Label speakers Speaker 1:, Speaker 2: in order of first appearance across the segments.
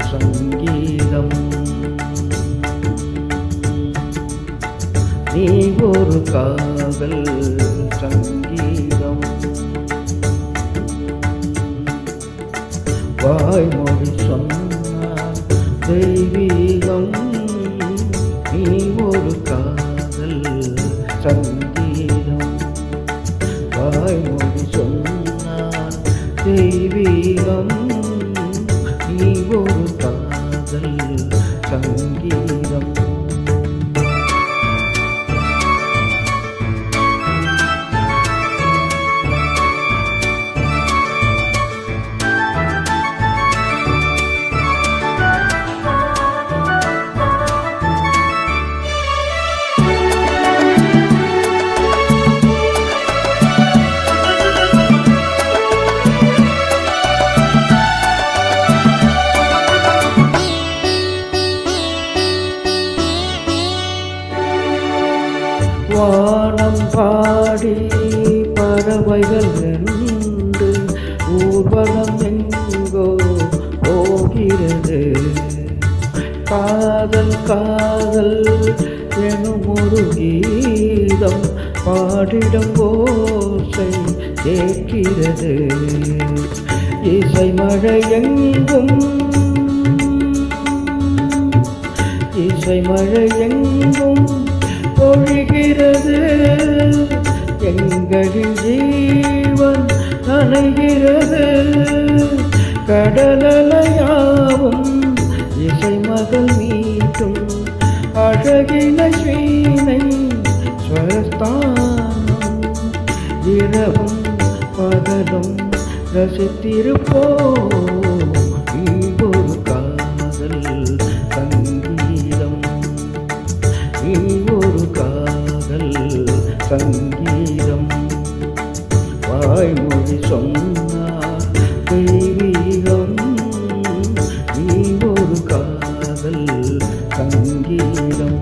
Speaker 1: சங்கீதம். நீ ஒரு காதல் சங்கீதம். வாய்மொழி சொன்னால் தெய்வீகம். நீ ஒரு காதல் சங்கீதம். வாய்மொழி சொன்னால் தெய்வீகம். நீ ஒரு காதல் சங்கீதம். வானம் பாடி பறவைகள் ரெண்டு ஊர்வலம் எங்கோ போகிறது. காதல் காதல் எனும் ஒரு கீதம் பாடிடும் ஓசை கேட்கிறது. இசை மழை எங்கும் இசை மழை எங்கும் பொழிகிறது. எங்களின் ஜீவன் நனைகிறது. கடலலையாவும் இசை மகள் மீட்டும் அழகின ஸ்வீனை ஸ்வரஸ்தானம். இரவும் பகலும் ரசித்திருப்போம். நீ ஒரு காதல் சங்கீதம். நீ ஒரு காதல் சங்கீதம். வாய்மொழி சொன்னார் தெய்வீகம். நீ ஒரு காதல் சங்கீதம்.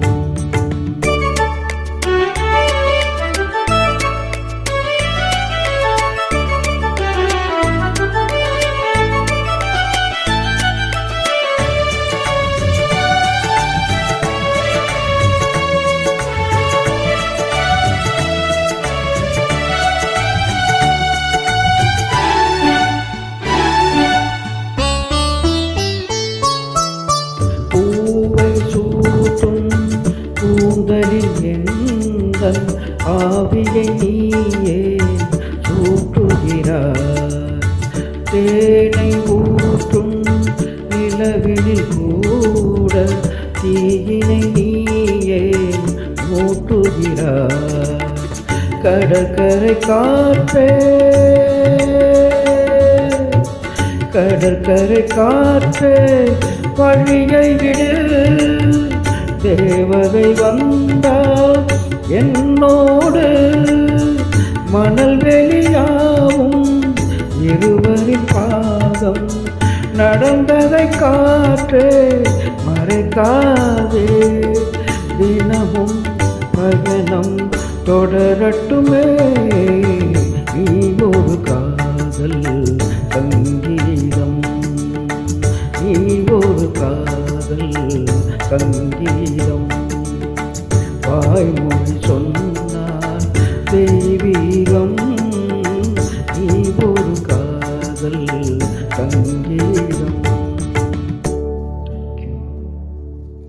Speaker 1: கூந்தலில் எந்தன் ஆவியை நீயே சூட்டுகிறாய். தேனை ஊற்றும் நிலவினில் கூட தீயினை நீயே மூட்டுகிறாய். கடற்கரை காற்றே கடற்கரை காற்றே வழியை விடு. தேவதை வந்தால் என்னோடு மணல் வெளியாவும் இருவரின் பாதம். நடந்ததை காற்றே மறைக்காதே. தினமும் பயணம் தொடரட்டுமே. நீ ஒரு காதல் சங்கீதம். நீ ஒரு காதல் சங்கீதம்.